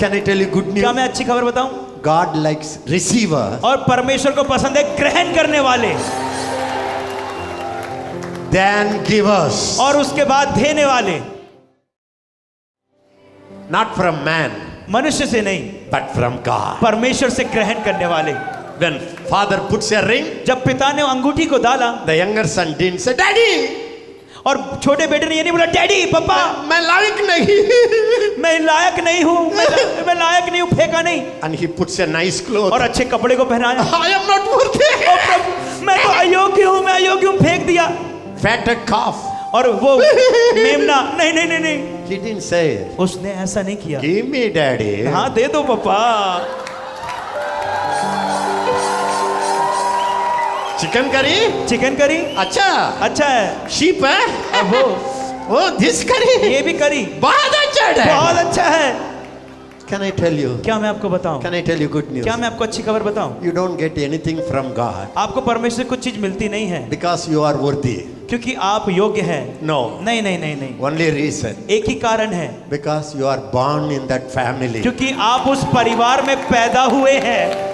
Can I tell you good क्या news? मैं अच्छी खबर बताऊं? God likes receiver और परमेश्वर को पसंद है ग्रहण करने वाले than givers. और उसके बाद देने वाले। Not from man, मनुष्य से नहीं, but from God. परमेश्वर से ग्रहण करने वाले। When father puts a ring, जब पिता ने अंगूठी को डाला the younger son didn't say, Daddy, और छोटे बेटे ने ये नहीं बोला डैडी पापा मैं लायक नहीं. मैं लायक नहीं हूँ, मैं लायक नहीं हूँ, फेंका नहीं And he puts a nice cloth. और अच्छे कपड़े को पहनाया। I am not worthy. ओ प्रभु, मैं तो अयोग्य हूँ, मैं अयोग्य हूँ, फेंक दिया। Fatted calf. और वो मेमना नहीं नहीं नहीं नहीं, He didn't say, उसने ऐसा नहीं किया। give me daddy. हाँ दे दो पापा। Chicken curry? चिकन करी अच्छा. अच्छा है। Sheep है? अब वो Oh, this curry? ये भी करी बहुत अच्छा है. बहुत अच्छा है। Can I tell you? क्या मैं आपको बताऊं? Can I tell you good news? क्या मैं आपको अच्छी खबर बताऊं? You don't get anything from God आपको परमेश्वर से कुछ चीज मिलती नहीं है because you are worthy. क्योंकि आप योग्य हैं। No. नहीं नहीं नहीं नहीं, Only reason. एक ही कारण है, Because you are born in that family. क्योंकि आप उस परिवार में पैदा हुए हैं।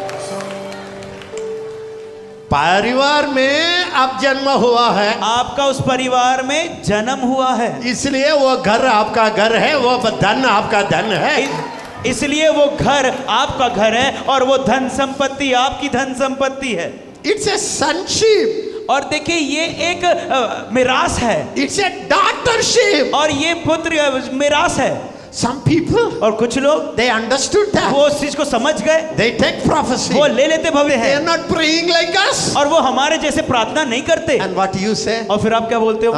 परिवार में अब जन्म हुआ है, आपका उस परिवार में जन्म हुआ है, इसलिए वो घर आपका घर है, वो धन आपका धन है. इसलिए वो घर आपका घर है और वो धन संपत्ति आपकी धन संपत्ति है। It's a sonship. और देखिए ये एक मिरास है It's a daughtership. और ये पुत्र मिरास है। Some people, और कुछ लोग they understood that. वो उस चीज को समझ गए, They take prophecy. वो ले लेते भव्य They हैं are not praying like us. और वो हमारे जैसे प्रार्थना नहीं करते। And what you say? और फिर आप क्या बोलते हो?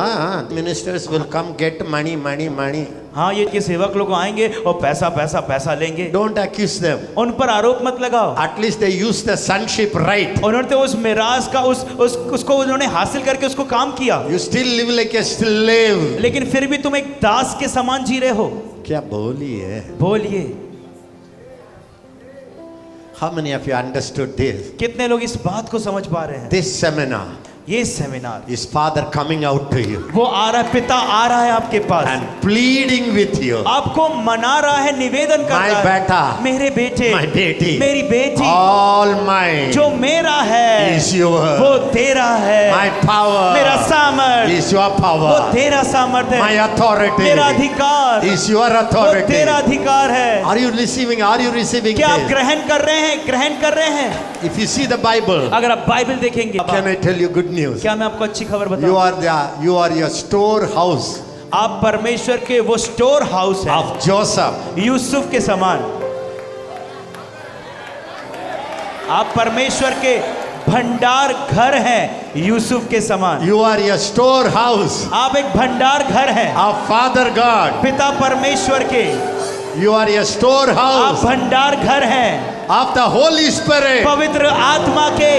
Ministers will come get money, money, money. हाँ ये सेवक लोग आएंगे और पैसा पैसा पैसा लेंगे। Don't accuse them. उन पर आरोप मत लगाओ। At least they use the sonship right. उन्होंने तो उस मिरास का उसको उन्होंने हासिल करके उसको काम किया, You still live like a slave. लेकिन फिर भी तुम एक दास के समान जी रहे हो। क्या बोलिए? बोलिए How many of you understood this? कितने लोग इस बात को समझ पा रहे हैं? This seminar ये seminar, is Father coming out to you वो आ रहा है, पिता आ रहा है आपके पास and pleading with you. आपको मना रहा है, निवेदन कर My रहा है, बेटा, मेरे बेटे, my बेटी, मेरी बेटी, all mine जो मेरा है is yours. वो तेरा है, My power मेरा सामर्थ is your वो power. तेरा सामर्थ है, My authority मेरा अधिकार is your वो authority. तेरा अधिकार है। Are you receiving? Are you receiving क्या आप this? ग्रहण कर रहे हैं? ग्रहण कर रहे हैं? If you see the Bible, अगर आप बाइबल देखेंगे, can I tell you good news? क्या मैं आपको अच्छी खबर You बताऊं? are your storehouse आप परमेश्वर के वो स्टोर हाउस है, of Joseph. यूसुफ के समान। आप परमेश्वर के भंडार घर हैं, यूसुफ के समान। You are your storehouse आप एक भंडार घर हैं, of Father God. पिता परमेश्वर के। You are your आप storehouse भंडार घर हैं of the Holy Spirit. पवित्र आत्मा के।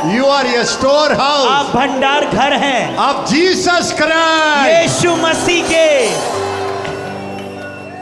You are your storehouse आप भंडार घर हैं of Jesus Christ. यीशु मसीह के।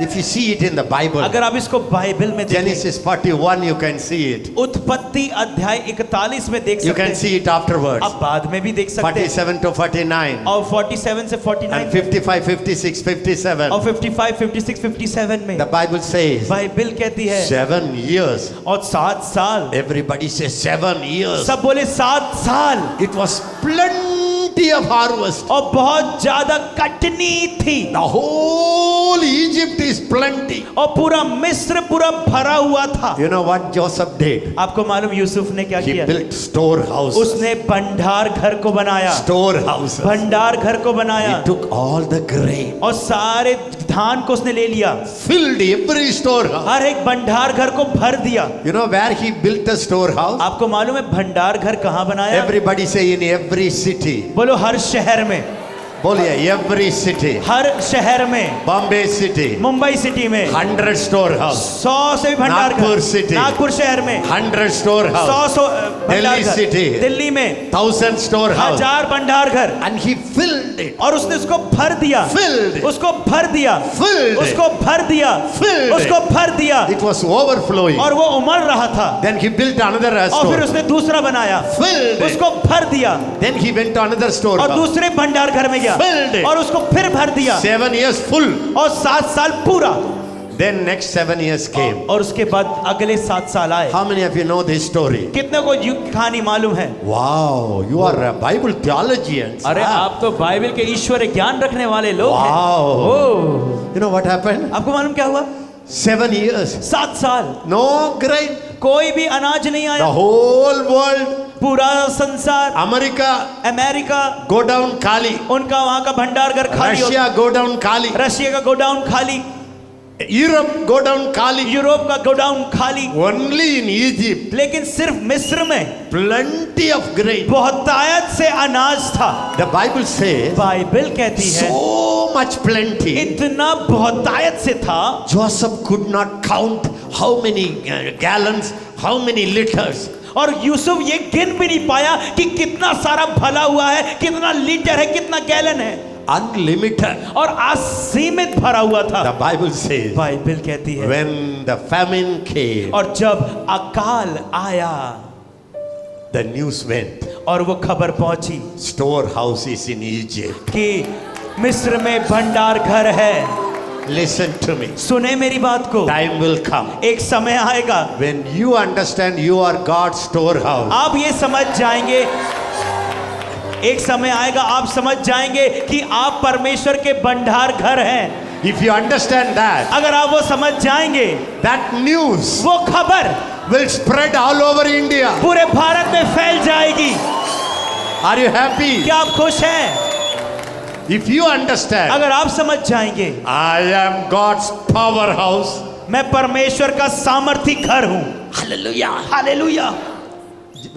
If you see it in the Bible, अगर आप इसको बाइबल में देखें, Genesis 41, you can see it. उत्पत्ति अध्याय 41 में देख You सकते can हैं, see it afterwards. आप बाद में भी देख सकते हैं। 47 to 49 और 47 से 49 and 55, 56, 57. और 55, 56, 57 में The Bible says बाइबल कहती है 7 years. और 7 साल। Everybody says 7 years. सब बोले 7 साल। It was plenty of harvest. और बहुत ज्यादा कटनी थी। The whole Egypt is plenty. और पूरा मिस्र पूरा भरा हुआ था। You know what Joseph did? आपको मालूम यूसुफ ने क्या He किया? built storehouses. उसने भंडार घर को बनाया, Storehouses. भंडार घर को बनाया He took all the grain, और सारे धान को उसने ले लिया, filled every storehouse. हर एक भंडार घर को भर दिया। You know where he built the storehouse? आपको मालूम है भंडार घर कहाँ बनाया? Everybody say in every city. बोलो हर शहर में, बोलिए every city. हर शहर में, Bombay city, मुंबई सिटी में 100 storehouse. 100 से भी भंडार नागपुर घर, सिटी, नागपुर शहर में 100 storehouse. 100 भंडार दिल्ली घर, सिटी, दिल्ली में 1000 storehouse. 1000 भंडार घर। And he filled it. और उसने उसको भर दिया, Filled it. उसको भर दिया, Filled it. उसको भर दिया, Filled उसको भर दिया It was overflowing. और वो उमड़ रहा था। Then he built another और फिर store. उसने दूसरा बनाया, Filled it. उसको भर दिया Then he went to another और storehouse. दूसरे भंडार घर में गया Filled it. और उसको फिर भर दिया 7 years full. और 7 साल पूरा। Then next 7 years came. और उसके बाद अगले 7 साल आए। How many of you know this story? कितने को कहानी मालूम है? Wow, you are a Bible theologians. अरे आप तो बाइबल के ईश्वर ज्ञान रखने वाले लोग हैं। Wow. Oh, You know what happened? आपको मालूम क्या हुआ? 7 years. 7 साल No grain. कोई भी अनाज नहीं The आया। whole world, पूरा संसार, America, अमेरिका, go down खाली. उनका वहां का भंडार घर खाली हो गया। Russia, go down खाली. रशिया का गोडाउन खाली, Europe, go down खाली. यूरोप का गोडाउन खाली। Only in Egypt, लेकिन सिर्फ मिस्र में plenty of grain. बहुतायत से अनाज था। The Bible says, बाइबल कहती है so much plenty. इतना बहुतायत से था, Joseph could not count how many gallons, how many liters. और यूसुफ ये गिन भी नहीं पाया कि कितना सारा भला हुआ है, कितना लीटर है, कितना गैलन है। Unlimited. और असीमित भरा हुआ था। The Bible says, बाइबल कहती है when the famine came, और जब अकाल आया the news went, और वो खबर पहुंची storehouses in Egypt. कि मिस्र में भंडार घर है। Listen to me. सुने मेरी बात को, Time will come. एक समय आएगा When you understand you are God's storehouse, आप ये समझ जाएंगे, एक समय आएगा आप समझ जाएंगे कि आप परमेश्वर के भंडार घर हैं। if you understand that, अगर आप वो समझ जाएंगे, that news वो खबर will spread all over India. पूरे भारत में फैल जाएगी। Are you happy? क्या आप खुश हैं? If you understand, अगर आप समझ जाएंगे I am God's powerhouse. मैं परमेश्वर का सामर्थी घर हूं। Hallelujah. Hallelujah.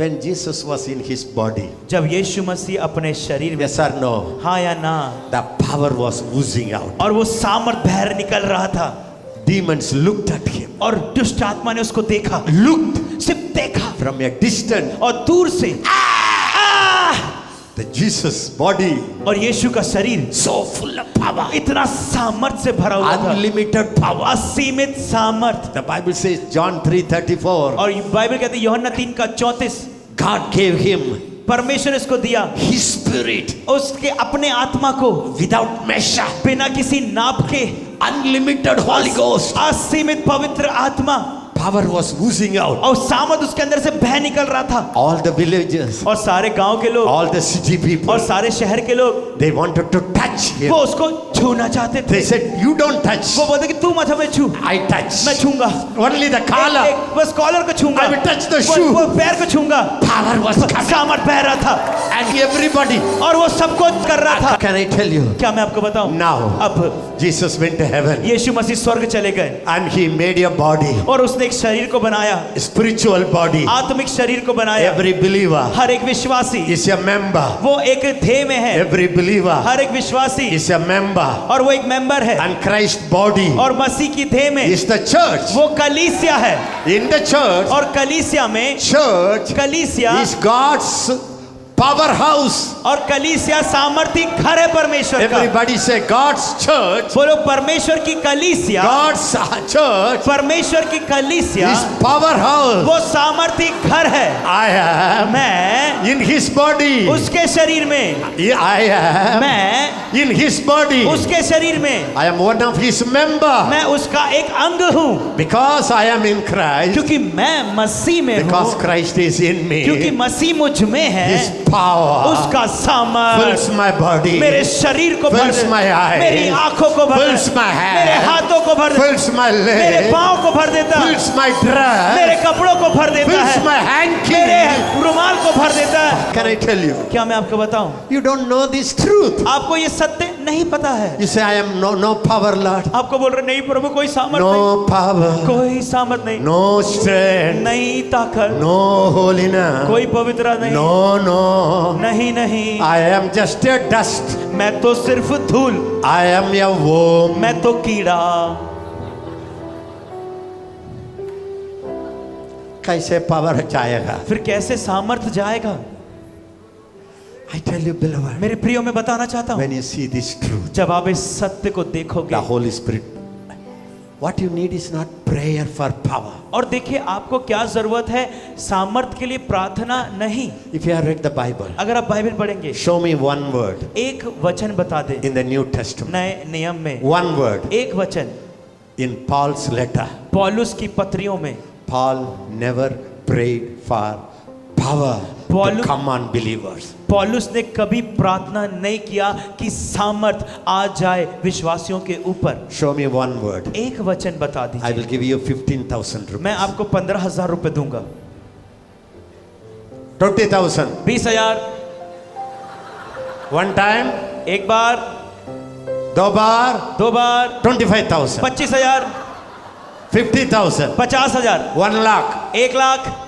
When Jesus was in his body, जब यीशु मसीह अपने शरीर में, yes or no, हाँ या ना, the power was oozing out. और वो सामर्थ बाहर निकल रहा था, Demons looked at him. और दुष्ट आत्मा ने उसको देखा, Looked सिर्फ देखा from a distance. और दूर से The Jesus body और यीशु का शरीर so full of power. इतना सामर्थ से भरा हुआ था, Unlimited power. असीमित सामर्थ। The Bible says, John 3:34, और बाइबल कहती है यूहन्ना 3:34, God gave him परमेश्वर ने इसको दिया his spirit उसके अपने आत्मा को without measure. बिना किसी नाप के, Unlimited Holy Ghost. असीमित पवित्र आत्मा, Power was oozing out. और सामर्थ उसके अंदर से बह निकल रहा था। All the villagers, और सारे गांव के लोग all the city people, और सारे शहर के लोग they wanted to touch him. वो उसको छूना चाहते थे। They said, you don't touch. वो बोलते कि तू मत हमें छू, I touch. मैं छूंगा। Only the collar. बस कॉलर को छूंगा, I will touch the वो- shoe. वो पैर को छूंगा। Power was coming. सामर्थ बह रहा था And everybody. और वो सबको कर रहा था। Can I tell you? क्या मैं आपको बताऊं? Now, अब Jesus went to heaven यीशु मसीह स्वर्ग चले गए and he made a body, और उसने एक शरीर को बनाया, a spiritual body. आत्मिक शरीर को बनाया। Every believer हर एक विश्वासी is a member. वो एक ध्येय में है, Every believer हर एक विश्वासी is a member. और वो एक मेंबर है, And Christ's body और मसीह की ध्येय में is the church. वो कलीसिया है। In the church, और कलीसिया में, church कलीसिया is God's powerhouse. और कलीसिया सामर्थी घर है परमेश्वर का। Everybody say God's church. बोलो परमेश्वर की कलीसिया, God's church परमेश्वर की कलीसिया is powerhouse. वो सामर्थी घर है। I am मैं in his body. उसके शरीर में, I am मैं in his body. उसके शरीर में, I am one of his member. मैं उसका एक अंग हूँ। Because I am in Christ. क्योंकि मैं मसीह में Because हूँ, Christ is in me. क्योंकि मसीह मुझ में है, His power उसका fills सामर्थ my body. मेरे शरीर को भर fills देता, my eyes. मेरी आंखों को भर fills देता, my hands. मेरे हाथों को भर देता, fills my मेरे legs. पाँव को भर देता, fills my dress. मेरे कपड़ों को भर देता fills है, my मेरे hanky. रुमाल को भर देता है। Can I tell you? क्या मैं आपको बताऊं? You don't know this truth. आपको ये सत्य नहीं पता है। You say I am no power, Lord. आपको बोल रहे नहीं प्रभु, कोई सामर्थ नहीं, No power. कोई सामर्थ नहीं, No strength. नहीं ताकत, No holiness. कोई पवित्रता नहीं, No. नहीं नहीं, I am just a dust. मैं तो सिर्फ धूल, I am a worm. मैं तो कीड़ा। कैसे पावर जाएगा? फिर कैसे सामर्थ जाएगा? I tell you, beloved, मेरे प्रियो में बताना चाहता हूँ, when you see this truth, जब आप इस सत्य को देखोगे, the Holy Spirit, what you need is not prayer for power. और देखिए आपको क्या जरूरत है, सामर्थ के लिए प्रार्थना नहीं। If you have read the Bible, अगर आप बाइबल पढ़ेंगे, show me one word एक वचन बता दे in the New Testament. नए नियम में, One word. एक वचन In Paul's letter, पौलुस की पत्रियों में Paul never prayed for power to Paul- come on believers. पौलुस ने कभी प्रार्थना नहीं किया कि सामर्थ आ जाए विश्वासियों के ऊपर। Show me one word. एक वचन बता I दीजिए। will give you 15,000 rupees. मैं आपको 15,000 रुपए दूंगा। 20,000. 20,000 One time, एक बार, दो बार, दो बार, 25,000. 25,000, 50,000. 50,000, 1 lakh. 1 lakh.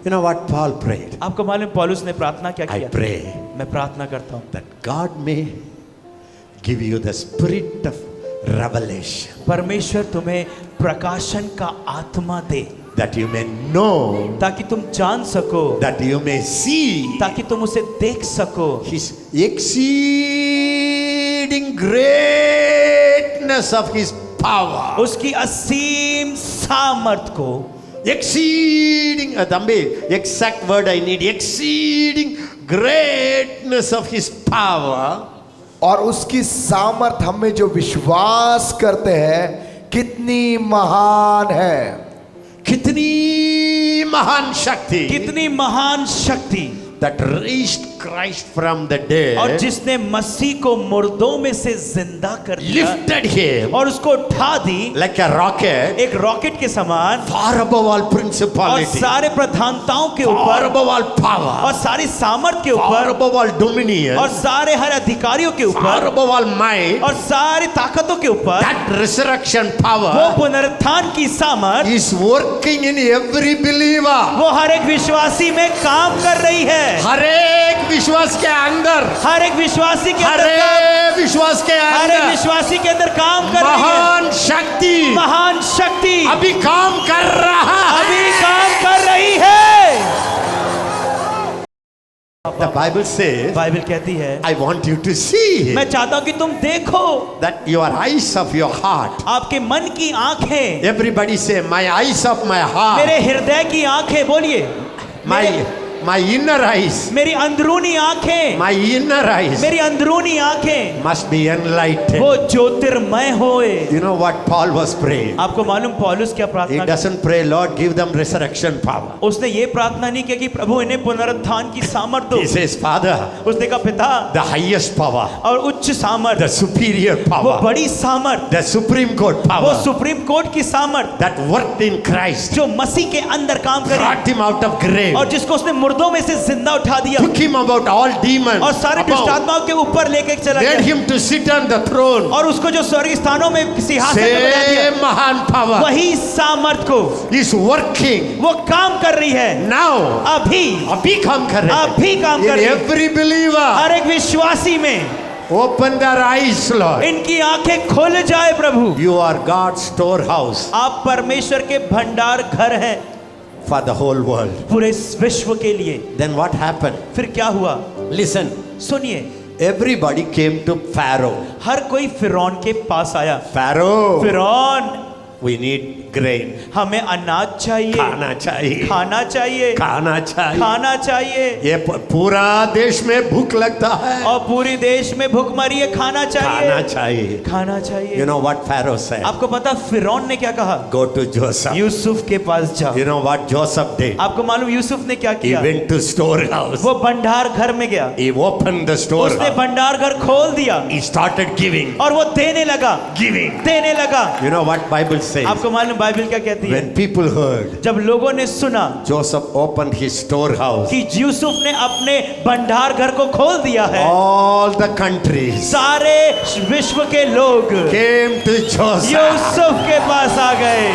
You know what Paul prayed? आपको मालूम पौलुस ने प्रार्थना क्या I किया? pray मैं प्रार्थना करता हूँ that God may give you the spirit of revelation, परमेश्वर तुम्हें प्रकाशन का आत्मा दे, that you may know, ताकि तुम जान सको, that you may see ताकि तुम उसे देख सको, His exceeding greatness of His power. उसकी असीम सामर्थ को। Exceeding, Thambi, exact word I need. Exceeding greatness of His power. और उसकी सामर्थ हमें जो विश्वास करते हैं कितनी महान है। कितनी महान शक्ति, कितनी महान शक्ति, that raised Christ from the dead, और जिसने मसीह को मुर्दों में से जिंदा कर दिया lifted Him और उसको उठा दी like a rocket एक रॉकेट के समान, far above all और principality, सारे प्रधानताओं के far ऊपर, above all power, और सारी सामर्थ के far ऊपर, above all dominion, और सारे हर अधिकारियों के far ऊपर, above all might. और सारी ताकतों के ऊपर, That resurrection वो power पुनरुत्थान की सामर्थ is working in every believer. वो हर एक विश्वासी में काम कर रही है। हर एक विश्वास के अंदर, हर एक विश्वासी के हर अंदर काम, एक विश्वास के हर एक अंदर विश्वासी के अंदर काम कर रही है। महान शक्ति महान शक्ति अभी काम कर रहा है। अभी काम कर रही है। The Bible says, बाइबल कहती है, I want you to see मैं चाहता हूं कि तुम देखो, that your eyes of your heart. आपके मन की आंखें, Everybody say, my eyes of my heart, मेरे हृदय की आंखें, बोलिए, my inner eyes, मेरी अंदरूनी आंखें, my inner eyes मेरी अंदरूनी आंखें must be enlightened. वो ज्योतिर्मय होए। You know what Paul was praying? आपको मालूम पौलुस क्या He प्रार्थना, doesn't pray, Lord, give them resurrection power. उसने ये प्रार्थना नहीं की कि प्रभु इन्हें पुनरुत्थान की सामर्थ दो। He says, Father, उसने कहा पिता, the highest power, और उच्च सामर्थ, the superior वो power, बड़ी सामर्थ, the Supreme Court वो power सुप्रीम कोर्ट की सामर्थ that worked in Christ, जो मसीह के अंदर काम करी, brought him out of grave, और जिसको उसने मुर्दों में से जिंदा उठा दिया, took him about all demons, और सारे दुष्ट about, आत्माओं के ऊपर लेके चला made गया, him to sit on the throne. और उसको जो स्वर्ग स्थानों में सिंहासन पे बैठा दिया, Same महान power वही सामर्थ को is working वो काम कर रही है now. अभी काम कर रहे हैं. अभी काम कर In रही है। every believer, हर एक विश्वासी में open their eyes, Lord. इनकी आंखें खुल जाए प्रभु। You are God's storehouse आप परमेश्वर के भंडार घर हैं for the whole world. पूरे इस विश्व के लिए। Then what happened? फिर क्या हुआ? Listen, सुनिए, everybody came to Pharaoh. हर कोई फिरौन के पास आया। Pharaoh, फिरौन, we need grain. हमें अनाज चाहिए, खाना चाहिए, खाना चाहिए, खाना चाहिए. खाना चाहिए, ये पूरा देश में भूख लगता है. और पूरी देश में भूखमरी है, खाना खाना चाहिए, चाहिए. खाना चाहिए। You know what Pharaoh said? आपको पता फिरौन ने क्या कहा? Go to Joseph. यूसुफ के पास जाओ। You know what Joseph did? आपको मालूम यूसुफ ने क्या He किया? went to storehouse. वो भंडार घर में गया, He opened the उसने storehouse. भंडार घर खोल दिया, He started giving. और वो देने लगा, Giving. देने लगा। You know what Bible says? आपको मालूम बाइबल क्या कहती है? When people heard, जब लोगों ने सुना Joseph opened his storehouse. कि यूसुफ ने अपने भंडार घर को खोल दिया है, All the countries सारे विश्व के लोग came to Joseph. यूसुफ के पास आ गए।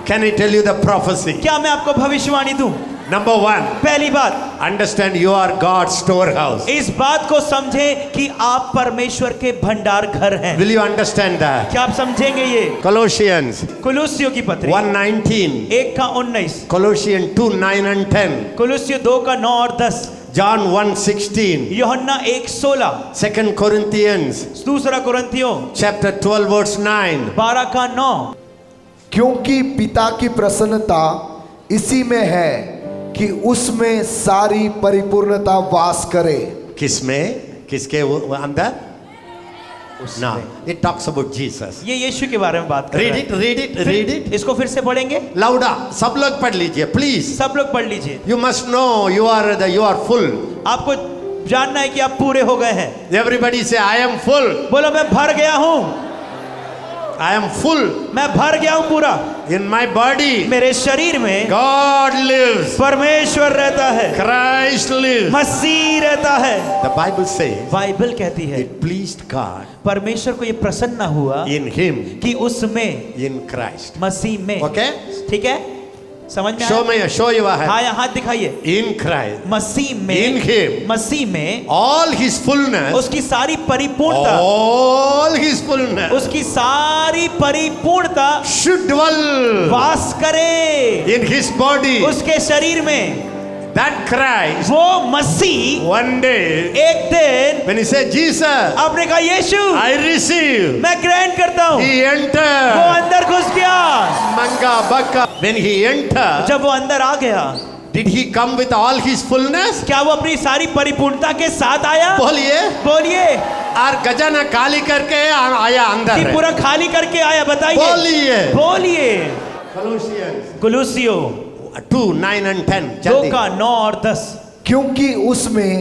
Can I tell you the prophecy? क्या मैं आपको भविष्यवाणी दूं? Number one, पहली बात, understand you are God's storehouse. इस बात को समझें कि आप परमेश्वर के भंडार घर हैं। Will you understand that? क्या आप समझेंगे ये? Colossians कुलुस्सियों की पत्री 1:19, 1:19, Colossians 2:9 and 10, कुलुस्सियों 2:9 और 10, John 1:16, यूहन्ना 1:16, 2 Corinthians दूसरा कुरिन्थियों chapter 12 verse 9. 12:9, क्योंकि पिता की प्रसन्नता इसी में है कि उसमें सारी परिपूर्णता वास करे। किसमें, किसके वो अंदर? ना, it talks about Jesus. ये यीशु के बारे में बात कर रहा Read है। it, read it, read it. इसको फिर से पढ़ेंगे, Louder. सब लोग पढ़ लीजिए, please. सब लोग पढ़ लीजिए। You must know you are full. आपको जानना है कि आप पूरे हो गए हैं। Everybody say, I am full. बोलो मैं भर गया हूँ, I am full. मैं भर गया हूँ पूरा। In my body, मेरे शरीर में God lives. परमेश्वर रहता है, Christ lives. मसीह रहता है। The Bible says, बाइबल कहती है it pleased God परमेश्वर को ये प्रसन्न हुआ in Him, कि उसमें, in Christ. मसीह में। Okay? ठीक है, समझ में आया? Show your hand. हाँ, यहाँ हाथ दिखाइए। In Christ, मसीह में, in Him, मसीह में all His fullness, उसकी सारी परिपूर्णता, all His fullness उसकी सारी परिपूर्णता should dwell वास करे in His body. उसके शरीर में। That Christ, वो मसीह one day, एक दिन when He said, Jesus, आपने कहा यीशु I receive, मैं ग्रहण करता हूँ, He वो entered. अंदर घुस गया। Manga Baka. When He entered, जब वो अंदर आ गया, did He come with all His fullness? क्या वो अपनी सारी परिपूर्णता के साथ आया? बोलिए, बोलिए, और गजाना खाली करके आया कि अंदर। पूरा खाली करके आया? बताइए, बोलिए। बोलिए। Colossians कुलुसियो 2, 9 and 10. 2 जल्दी। का 9 और 10। क्योंकि उसमें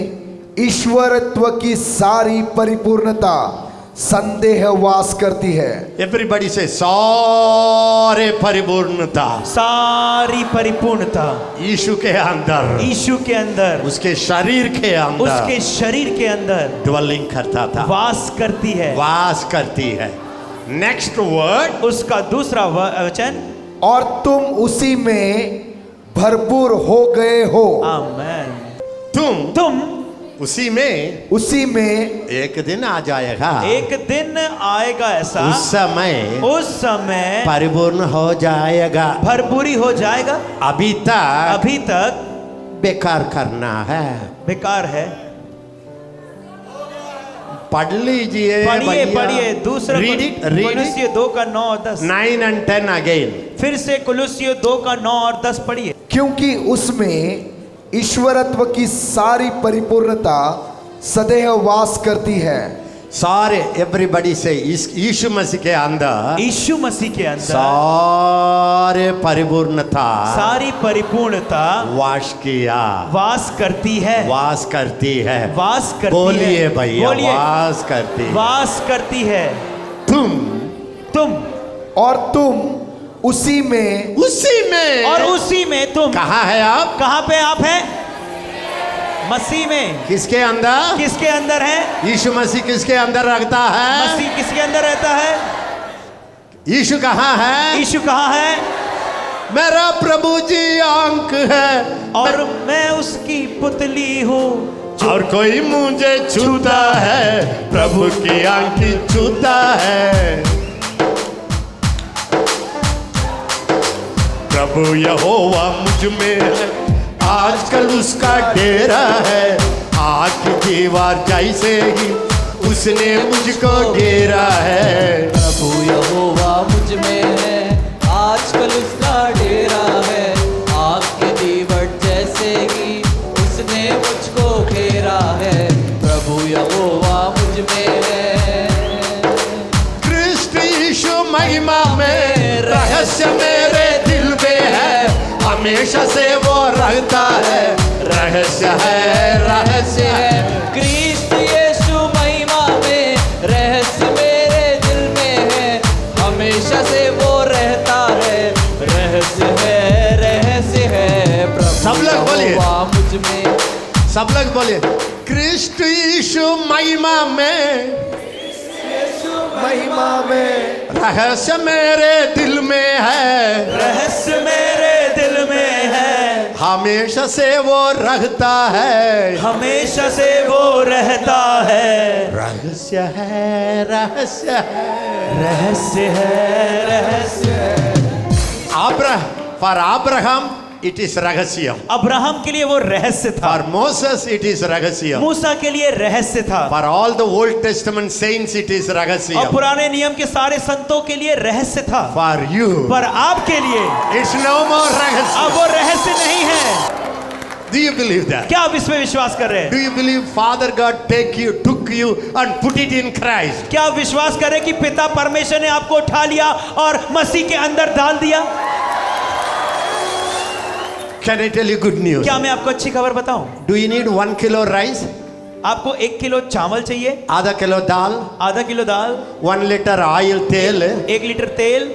ईश्वरत्व की सारी परिपूर्णता संदेह वास करती है। Everybody say, सारे परिपूर्णता सारी परिपूर्णता यीशु के अंदर, यीशु के अंदर, उसके शरीर के अंदर, उसके शरीर के अंदर ड्वेलिंग करता था, वास करती है। वास करती है। नेक्स्ट वर्ड, उसका दूसरा वचन, और तुम उसी में भरपूर हो गए हो। आमेन। तुम उसी उसी में एक दिन आ जाएगा, एक दिन आएगा ऐसा, उस समय परिपूर्ण हो जाएगा। भरपूरी हो जाएगा। अभी तक बेकार करना है, बेकार है। पढ़ लीजिए, पढ़िए पढ़िए, दूसरा रीड इट, कुलुसियो 2 का 9 और 10। 9 and 10 अगेन। फिर से कुलुसियो 2 का 9 और 10 पढ़िए। क्योंकि उसमें ईश्वरत्व की सारी परिपूर्णता सदैव वास करती है। सारे, एवरीबॉडी से, यीशु मसीह के अंदर, यीशु मसीह के अंदर सारे परिपूर्णता, सारी परिपूर्णता वास किया, वास करती है, वास करती है, वास करती है। बोलिए भैया, बोलिए, वास करती है। वास करती है। तुम और तुम उसी में और उसी में तुम। कहाँ है आप? कहाँ पे आप हैं? मसीह में। किसके अंदर? किसके अंदर है? यीशु मसीह किसके अंदर रखता है? मसीह किसके अंदर रहता है? यीशु कहाँ है? यीशु कहाँ है? मेरा प्रभु जी आंख है और मैं उसकी पुतली हूँ, और कोई मुझे छूता है, प्रभु की आंखी छूता है। प्रभु यहोवा मुझ में है, आजकल उसका डेरा है। आग की दीवार जैसे ही उसने मुझको घेरा है। प्रभु यहोवा मुझ में है, आजकल उसका डेरा है। आग के दीवट जैसे ही उसने मुझको घेरा है। प्रभु यहोवा मुझ में है। कृष्ण यीशु महिमा में, रहस्य मेरे दिल में है, हमेशा से वो रहता है। रहस्य है, रहस्य है। क्रिस्त यीशु महिमा में, रहस्य मेरे दिल में है, हमेशा से वो रहता है। रहस्य है प्रभु सब लोग बोलिए, यहोवा मुझ में। सब लोग बोलिए, कृष्ण यीशु महिमा में, रहस्य मेरे दिल में है, रहस्य मेरे दिल में है, हमेशा से वो रहता है। हमेशा से वो रहता है। रहस्य है, रहस्य है, रहस्य है, रहस्य है। फॉर अब्राहम इट इज रहस्य, अब्राहम के लिए वो रहस्य था। फॉर मोसेस इट इज रहस्य, मूसा के लिए रहस्य था। For all the Old Testament saints it is रहस्य, और पुराने नियम के सारे संतों के लिए रहस्य था। फॉर यू, पर आपके लिए इट्स नो मोर रहस्य। अब वो रहस्य नहीं है। Do you believe that? क्या आप इसमें विश्वास कर रहे हैं? Do you believe Father God took you and put it in Christ? क्या आप विश्वास कर रहे हैं कि पिता परमेश्वर ने आपको उठा लिया और मसीह के अंदर डाल दिया? Can I tell you good news? क्या मैं आपको अच्छी खबर बताऊं? Do you need 1 kilo rice? आपको 1 किलो चावल चाहिए, आधा किलो दाल, आधा किलो दाल, 1 liter oil तेल. 1 लीटर तेल।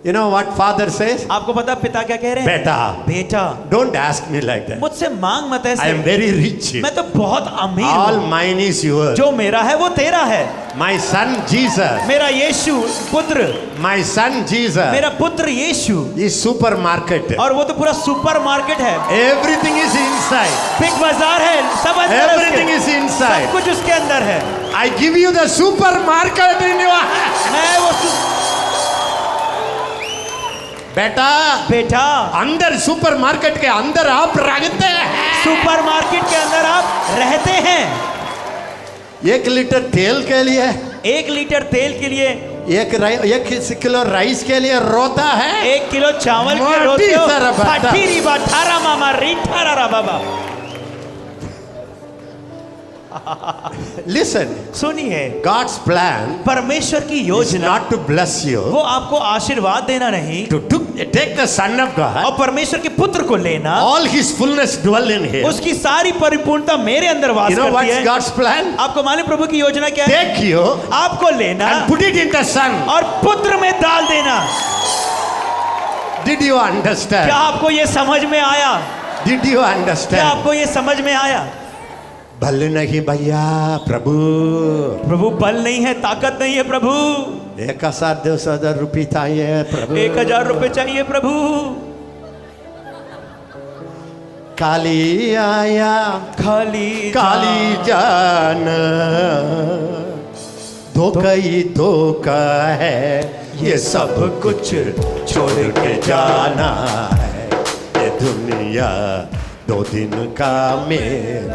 You know what Father says? आपको पता पिता क्या कह रहे हैं? बेटा, बेटा, don't ask me like that. मुझसे मांग मत ऐसे। I am very rich. मैं तो बहुत अमीर All हूँ। mine is yours. जो मेरा है वो तेरा है। My son Jesus. मेरा यीशु पुत्र, My son Jesus मेरा पुत्र यीशु, is supermarket. और वो तो पूरा सुपर मार्केट है, Everything is inside. बिग बाजार है, सब अंदर है उसके। Everything is inside. सब कुछ उसके अंदर है। I give you the supermarket in your hand. मैं वो बेटा, बेटा, अंदर सुपरमार्केट के अंदर आप रहते हैं। सुपर मार्केट के अंदर आप रहते हैं। 1 लीटर तेल के लिए, 1 लीटर तेल के लिए, 1 किलो राइस के लिए रोता है। 1 किलो चावल के मोटी रोते हो। तरह बता। फटीरी बाठारा मामा रीठारा रा बाबा। Listen, सुनिए, God's plan परमेश्वर की is योजना not to bless you, वो आपको आशीर्वाद देना नहीं, to take the Son of God, और परमेश्वर के पुत्र को लेना, all His fullness dwell in Him. उसकी सारी परिपूर्णता मेरे अंदर वास You know करती what's है। God's plan? आपको मालूम प्रभु की योजना क्या है? Take you आपको लेना and put it in the Son. और पुत्र में डाल देना। Did you क्या understand? आपको ये समझ में आया? Did you क्या understand? आपको ये समझ में आया? बल नहीं भैया प्रभु, प्रभु बल नहीं है, ताकत नहीं है प्रभु। 1,000 2,000 रुपये चाहिए प्रभु। 1,000 रुपए चाहिए प्रभु। काली आया खाली काली जान, धोखा ही धोखा है, ये सब कुछ छोड़ के जाना है, ये दुनिया 2 दिन का मेल।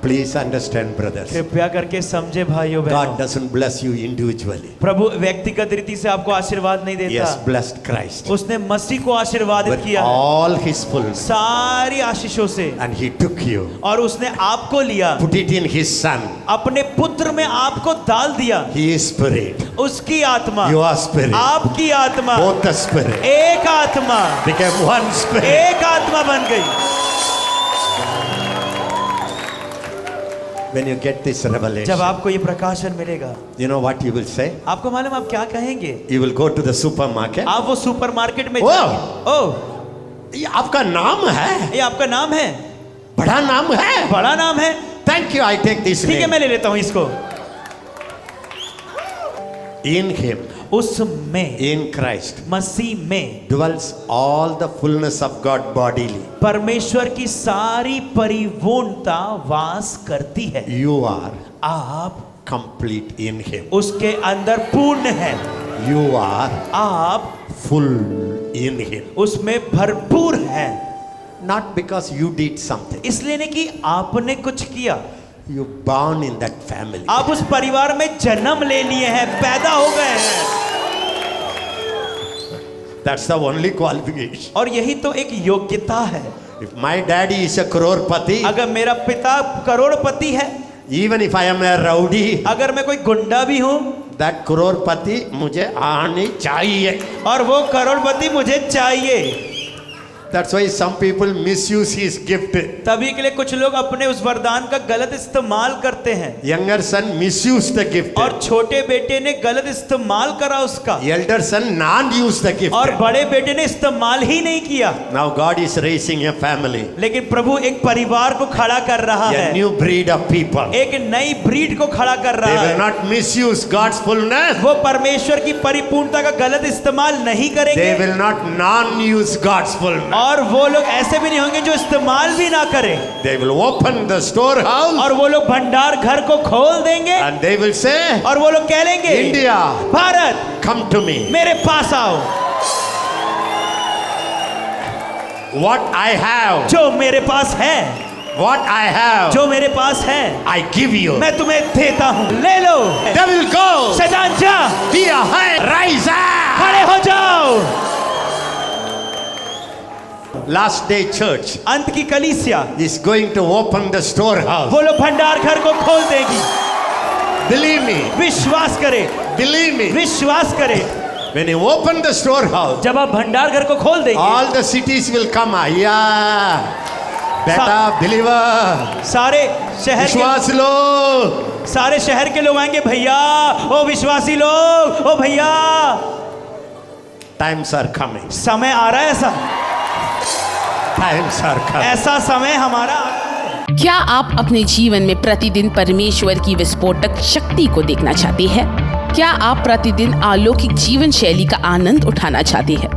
Please understand, brothers. कृपया करके समझे भाइयों God बहनों, doesn't bless you individually. प्रभु व्यक्तिगत रीति से आपको आशीर्वाद नहीं He देता। has blessed Christ उसने मसीह को आशीर्वादित with किया है all His fullness, सारी आशीषों से, and He took you, और उसने आपको लिया, put it in His Son. अपने पुत्र में आपको डाल दिया। He is Spirit. उसकी आत्मा, You are Spirit. आपकी आत्मा, Both the Spirit एक आत्मा, became one Spirit. एक आत्मा बन गई। When you get this revelation, जब आपको ये प्रकाशन मिलेगा, you know what you will say? आपको मालूम आप क्या कहेंगे? You will go to the supermarket. आप वो सुपरमार्केट में ओह! जाएंगे। ओह, ये आपका नाम है, ये आपका नाम है, बड़ा नाम है। बड़ा नाम है। Thank you, I take this ठीक है, name. मैं ले लेता हूं इसको। In Him, उसमें, in Christ, मसीह में dwells all the fullness of God bodily. परमेश्वर की सारी परिपूर्णता वास करती है। You are आप complete in Him. उसके अंदर पूर्ण हैं, You are आप full in Him. उसमें भरपूर हैं। Not because you did something. इसलिए नहीं कि आपने कुछ किया, You born in that family. आप उस परिवार में जन्म ले लिए हैं, पैदा हो गए हैं, That's the only qualification. और यही तो एक योग्यता है। If my daddy is a crorepati, अगर मेरा पिता करोड़पति है, even if I am a rowdy, अगर मैं कोई गुंडा भी हूं, that crorepati मुझे आनी चाहिए. और वो करोड़पति मुझे चाहिए। That's why some people misuse his gift. तभी के लिए कुछ लोग अपने उस वरदान का गलत इस्तेमाल करते हैं, Younger son misused the gift. और छोटे बेटे ने गलत इस्तेमाल करा उसका, Elder son non-used the gift. और बड़े बेटे ने इस्तेमाल ही नहीं किया। Now God is raising a family, लेकिन प्रभु एक परिवार को खड़ा कर रहा a है, new breed of people. एक नई ब्रीड को खड़ा कर They रहा will है। not misuse God's fullness. वो परमेश्वर की परिपूर्णता का गलत इस्तेमाल नहीं They करेंगे, will not non-use God's fullness. और वो लोग ऐसे भी नहीं होंगे जो इस्तेमाल भी ना करें, They will open the storehouse और वो लोग भंडार घर को खोल देंगे, and they will say, और वो लोग कह लेंगे, India, Bharat come to me. मेरे पास आओ, What I have, जो मेरे पास है, what I have, जो मेरे पास है, I give you. मैं तुम्हें देता हूं, ले लो। Devil go. शैतान जा, Be a high. Rise up. खड़े हो जाओ। last day church अंत की कलीसिया is going to open the storehouse. वो लोग भंडार घर को खोल देगी। Believe me, विश्वास करे, believe me. विश्वास करे। When you open the storehouse, जब आप भंडार घर को खोल देंगे, all the cities will come. Yeah, बेटा believer, सारे शहर विश्वास लो. के सारे शहर के लोग आएंगे, भैया ओ विश्वासी लोग, ओ भैया Times are coming. समय आ रहा है, ऐसा Times are coming. ऐसा समय हमारा आ रहा है। क्या आप अपने जीवन में प्रतिदिन परमेश्वर की विस्फोटक शक्ति को देखना चाहते हैं? क्या आप प्रतिदिन अलौकिक जीवन शैली का आनंद उठाना चाहते हैं?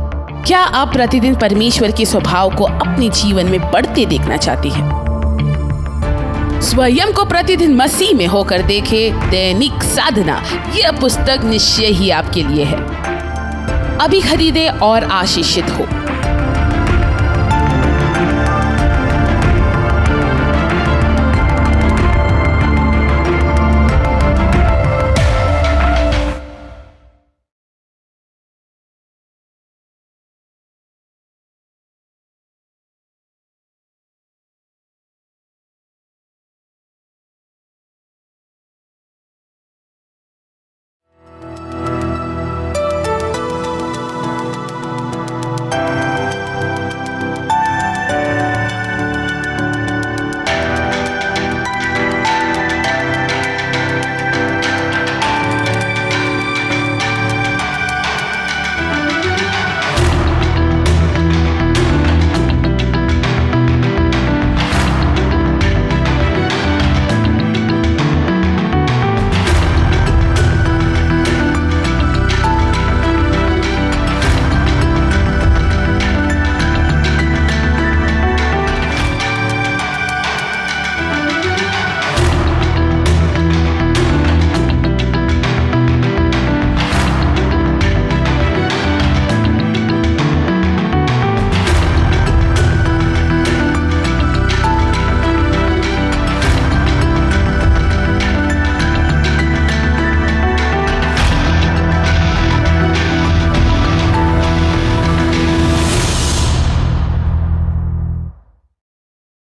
क्या आप प्रतिदिन परमेश्वर के स्वभाव को अपने जीवन में बढ़ते देखना चाहते हैं? स्वयं को प्रतिदिन मसीह में होकर देखें। दैनिक साधना, यह पुस्तक निश्चय ही आपके लिए है। अभी खरीदे और आशीषित हो।